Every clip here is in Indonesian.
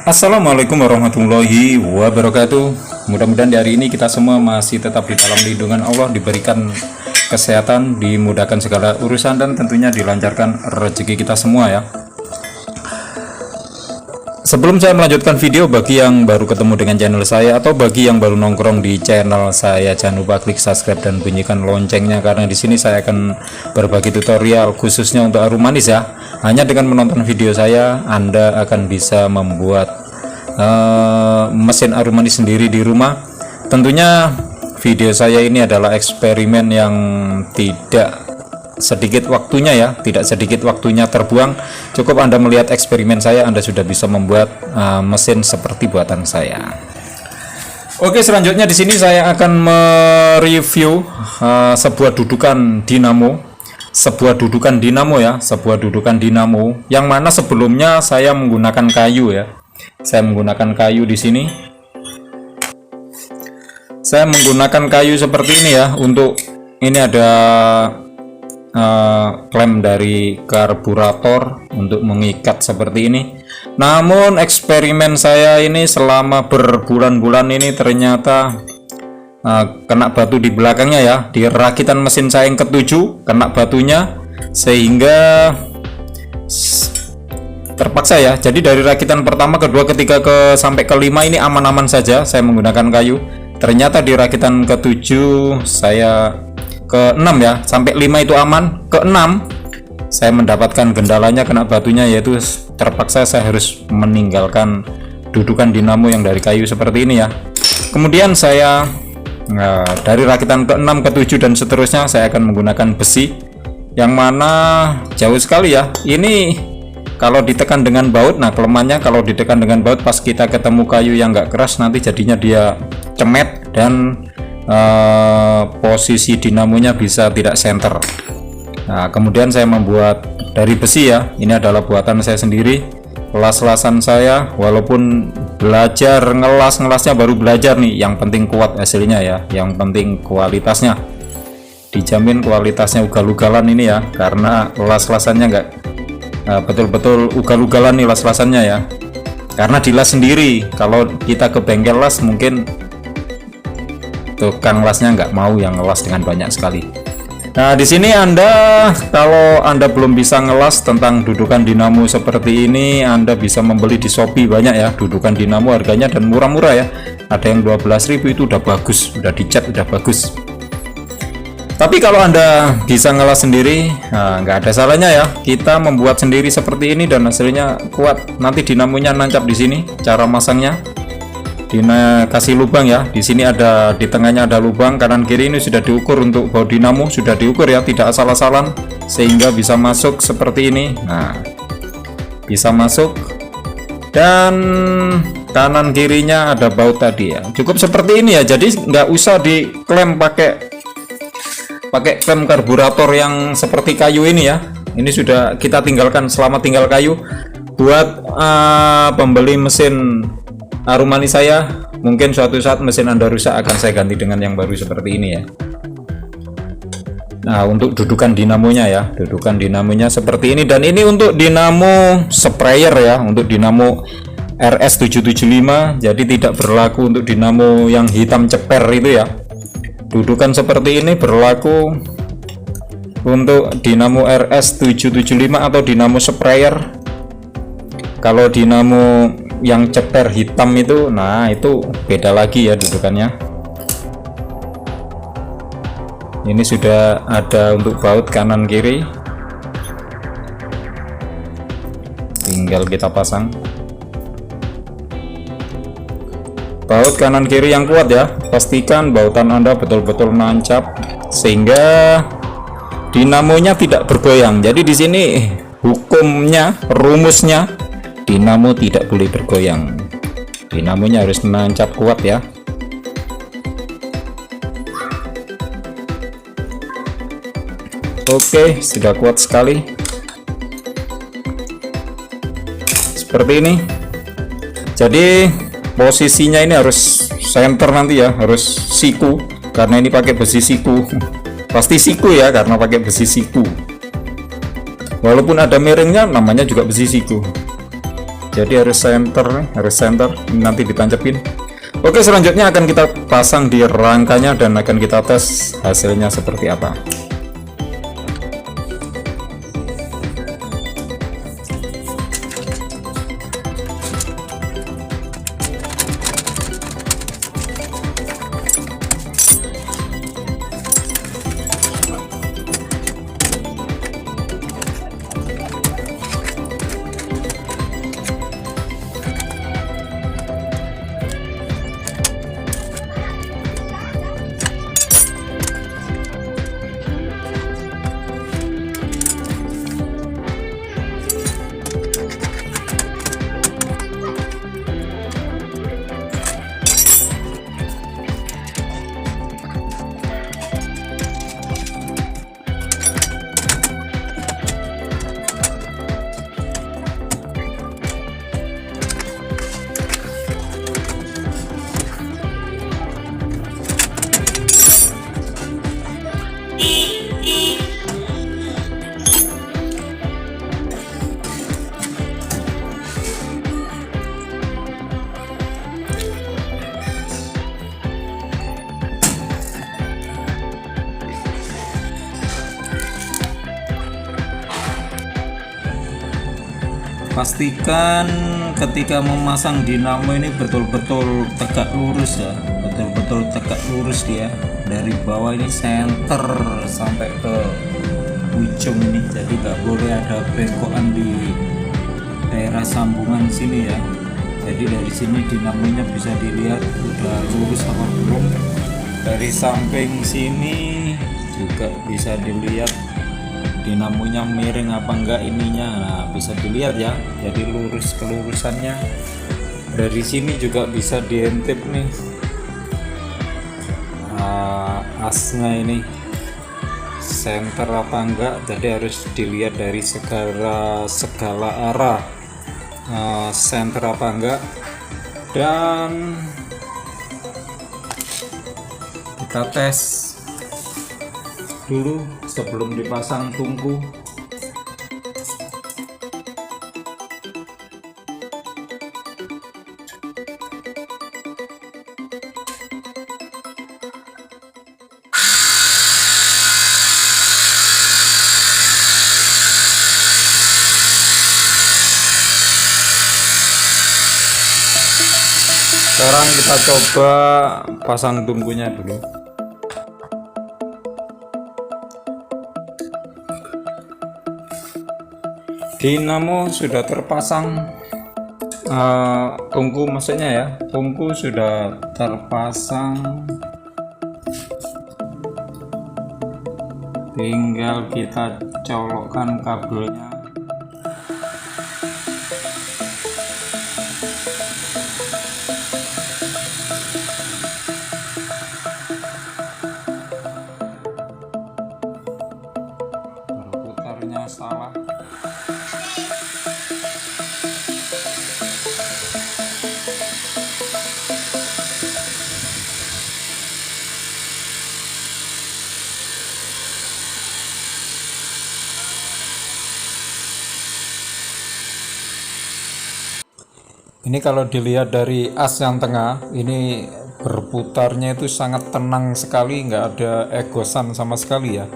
Assalamualaikum warahmatullahi wabarakatuh. Mudah-mudahan di hari ini kita semua masih tetap di dalam lindungan Allah, diberikan kesehatan, dimudahkan segala urusan, dan tentunya dilancarkan rezeki kita semua ya. Sebelum saya melanjutkan video, bagi yang baru ketemu dengan channel saya atau bagi yang baru nongkrong di channel saya, jangan lupa klik subscribe dan bunyikan loncengnya, karena di sini saya akan berbagi tutorial khususnya untuk harum manis ya. Hanya dengan menonton video saya, Anda akan bisa membuat mesin harum manis sendiri di rumah. Tentunya video saya ini adalah eksperimen yang tidak sedikit waktunya ya, tidak sedikit waktunya terbuang. Cukup Anda melihat eksperimen saya, Anda sudah bisa membuat mesin seperti buatan saya. Oke, selanjutnya di sini saya akan mereview sebuah dudukan dinamo, sebuah dudukan dinamo yang mana sebelumnya saya menggunakan kayu ya. Saya menggunakan kayu di sini. Saya menggunakan kayu seperti ini ya. Untuk ini ada klem dari karburator untuk mengikat seperti ini. Namun eksperimen saya ini selama berbulan-bulan ini ternyata kena batu di belakangnya ya, di rakitan mesin saya yang ketujuh kena batunya, sehingga terpaksa ya. Jadi dari rakitan pertama, kedua, ketiga, sampai kelima ini aman-aman saja saya menggunakan kayu. Ternyata di rakitan ketujuh saya ke-6 ya, sampai 5 itu aman. Ke-6 saya mendapatkan kendalanya, kena batunya, yaitu terpaksa saya harus meninggalkan dudukan dinamo yang dari kayu seperti ini ya. Kemudian saya dari rakitan ke-6, ke-7 dan seterusnya saya akan menggunakan besi, yang mana jauh sekali ya. Ini kalau ditekan dengan baut, nah kelemahannya kalau ditekan dengan baut pas kita ketemu kayu yang nggak keras, nanti jadinya dia cemet dan posisi dinamonya bisa tidak center. Nah, kemudian saya membuat dari besi ya. Ini adalah buatan saya sendiri, las-lasan saya. Walaupun belajar ngelasnya baru belajar nih, yang penting kuat hasilnya ya, yang penting kualitasnya. Dijamin kualitasnya ugal-ugalan ini ya, karena las-lasannya nggak betul-betul ugal-ugalan nih las-lasannya ya. Karena dilas sendiri. Kalau kita ke bengkel las, mungkin tukang lasnya nggak mau yang ngelas dengan banyak sekali. Nah, di sini kalau Anda belum bisa ngelas tentang dudukan dinamo seperti ini, Anda bisa membeli di Shopee, banyak ya dudukan dinamo harganya dan murah-murah ya. Ada yang 12.000 itu udah bagus, udah dicat, udah bagus. Tapi kalau Anda bisa ngelas sendiri, nggak ada salahnya ya kita membuat sendiri seperti ini dan hasilnya kuat. Nanti dinamonya nancap di sini. Cara masangnya, kasih lubang ya. Di sini ada, di tengahnya ada lubang, kanan kiri ini sudah diukur untuk baut dinamo, sudah diukur ya, tidak asal-asalan, sehingga bisa masuk seperti ini. Nah, bisa masuk, dan kanan kirinya ada baut tadi ya. Cukup seperti ini ya. Jadi nggak usah diklem pakai klem karburator yang seperti kayu ini ya. Ini sudah kita tinggalkan selama tinggal kayu. Buat pembeli mesin harum manis saya, mungkin suatu saat mesin Anda rusak, akan saya ganti dengan yang baru seperti ini ya. Nah, untuk dudukan dinamonya ya, dudukan dinamonya seperti ini. Dan ini untuk dinamo sprayer ya, untuk dinamo RS775. Jadi tidak berlaku untuk dinamo yang hitam ceper itu ya. Dudukan seperti ini berlaku untuk dinamo RS775 atau dinamo sprayer. Kalau dinamo yang ceper hitam itu, nah itu beda lagi ya dudukannya. Ini sudah ada untuk baut kanan kiri, tinggal kita pasang baut kanan kiri yang kuat ya. Pastikan bautan Anda betul-betul nancap sehingga dinamonya tidak bergoyang. Jadi di sini hukumnya, rumusnya, dinamo tidak boleh bergoyang. Dinamonya harus menancap kuat ya. Oke, sudah kuat sekali. Seperti ini. Jadi posisinya ini harus center nanti ya, harus siku, karena ini pakai besi siku. Pasti siku ya, karena pakai besi siku. Walaupun ada miringnya, namanya juga besi siku. jadi harus center nanti ditancapin. Oke, selanjutnya akan kita pasang di rangkanya dan akan kita tes hasilnya seperti apa. Pastikan ketika memasang dinamo ini betul-betul tegak lurus ya, betul-betul tegak lurus dia dari bawah ini center sampai ke ujung ini, jadi nggak boleh ada bengkokan di daerah sambungan sini ya. Jadi dari sini dinamonya bisa dilihat udah lurus apa belum. Dari samping sini juga bisa dilihat dinamonya miring apa enggak ininya. Nah, bisa dilihat ya, jadi lurus kelurusannya. Dari sini juga bisa diintip nih asnya ini center apa enggak, jadi harus dilihat dari segala arah center apa enggak. Dan kita tes dulu sebelum dipasang tungku. Sekarang kita coba pasang tungkunya dulu. Dinamo sudah terpasang, tungku maksudnya ya, tungku sudah terpasang, tinggal kita colokkan kabelnya. Berputarnya salah. Ini kalau dilihat dari as yang tengah, ini berputarnya itu sangat tenang sekali, nggak ada egosan sama sekali ya.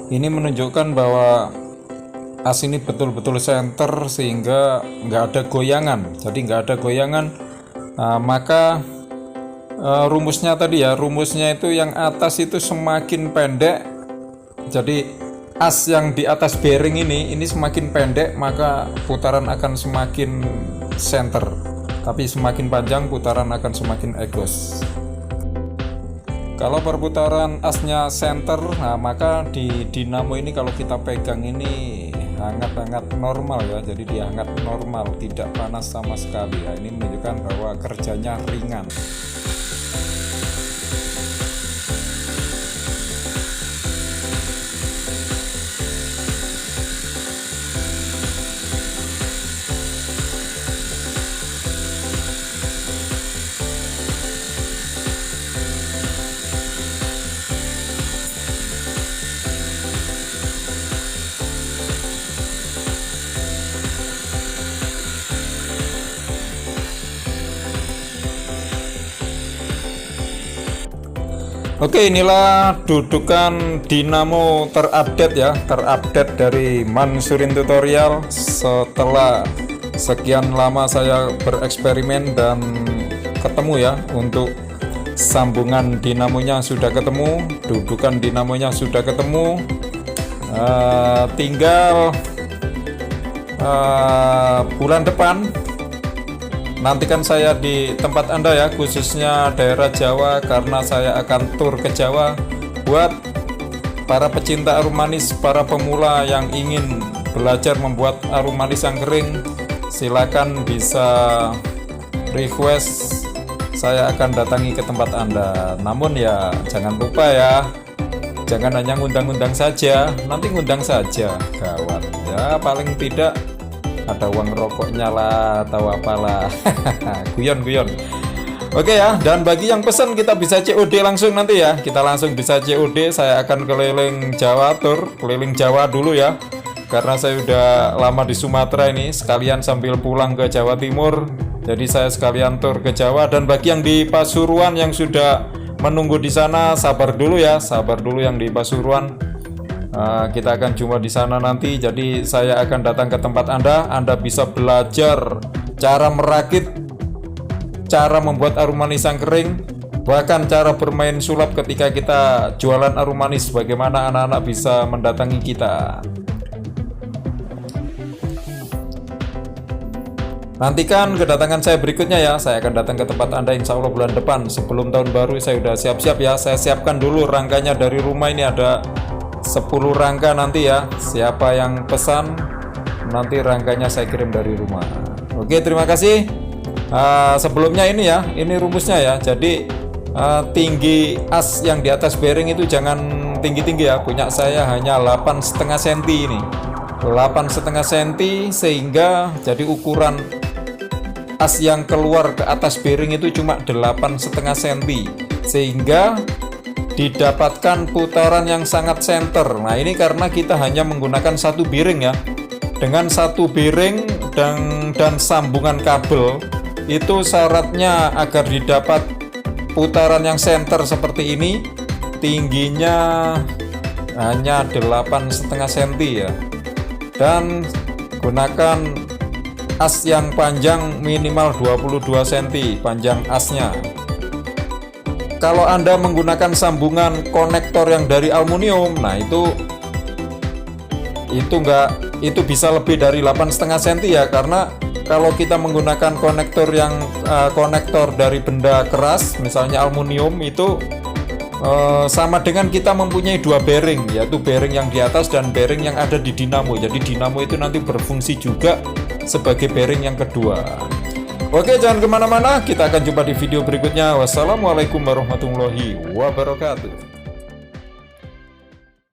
Ini menunjukkan bahwa as ini betul-betul center sehingga nggak ada goyangan. Jadi nggak ada goyangan, maka rumusnya tadi ya, rumusnya itu yang atas itu semakin pendek. Jadi as yang di atas bearing ini semakin pendek, maka putaran akan semakin center. Tapi semakin panjang putaran akan semakin egos. Kalau perputaran asnya center, nah maka di dinamo ini kalau kita pegang ini hangat-hangat normal ya. Jadi dia hangat normal, tidak panas sama sekali ya. Ini menunjukkan bahwa kerjanya ringan. Oke, inilah dudukan dinamo terupdate ya, terupdate dari Mansurin Tutorial. Setelah sekian lama saya bereksperimen dan ketemu ya, untuk sambungan dinamonya sudah ketemu, dudukan dinamonya sudah ketemu. Tinggal bulan depan nantikan saya di tempat Anda ya, khususnya daerah Jawa, karena saya akan tur ke Jawa. Buat para pecinta arum manis, para pemula yang ingin belajar membuat arum manis yang kering, silakan bisa request, saya akan datangi ke tempat Anda. Namun ya jangan lupa ya, jangan hanya ngundang-ngundang saja, nanti ngundang saja gawat ya, paling tidak ada uang rokoknya lah atau apalah. Guyon. Oke ya, dan bagi yang pesan kita bisa COD langsung nanti ya, kita langsung bisa COD. Saya akan keliling Jawa, tur keliling Jawa dulu ya, karena saya udah lama di Sumatera ini, sekalian sambil pulang ke Jawa Timur, jadi saya sekalian tur ke Jawa. Dan bagi yang di Pasuruan yang sudah menunggu di sana, sabar dulu ya, sabar dulu yang di Pasuruan. Kita akan jumpa di sana nanti. Jadi saya akan datang ke tempat Anda bisa belajar cara merakit, cara membuat arum manis yang kering, bahkan cara bermain sulap ketika kita jualan arum manis, bagaimana anak-anak bisa mendatangi kita. Nantikan kedatangan saya berikutnya ya, saya akan datang ke tempat Anda insya Allah bulan depan. Sebelum tahun baru saya udah siap-siap ya, saya siapkan dulu rangkanya dari rumah. Ini ada 10 rangka nanti ya, siapa yang pesan nanti rangkanya saya kirim dari rumah. Oke, terima kasih. Sebelumnya ini ya, ini rumusnya ya. Jadi tinggi as yang di atas bearing itu jangan tinggi-tinggi ya, punya saya hanya 8,5 cm ini, 8,5 cm, sehingga jadi ukuran as yang keluar ke atas bearing itu cuma 8,5 cm, sehingga didapatkan putaran yang sangat center. Nah ini karena kita hanya menggunakan satu bearing ya, dengan satu bearing dan sambungan kabel. Itu syaratnya agar didapat putaran yang center seperti ini, tingginya hanya 8,5 cm ya, dan gunakan as yang panjang minimal 22 cm panjang asnya. Kalau Anda menggunakan sambungan konektor yang dari aluminium, nah itu bisa lebih dari 8,5 cm ya, karena kalau kita menggunakan konektor yang konektor dari benda keras, misalnya aluminium, itu sama dengan kita mempunyai dua bearing, yaitu bearing yang di atas dan bearing yang ada di dinamo. Jadi dinamo itu nanti berfungsi juga sebagai bearing yang kedua. Oke, jangan kemana-mana, kita akan jumpa di video berikutnya. Wassalamualaikum warahmatullahi wabarakatuh.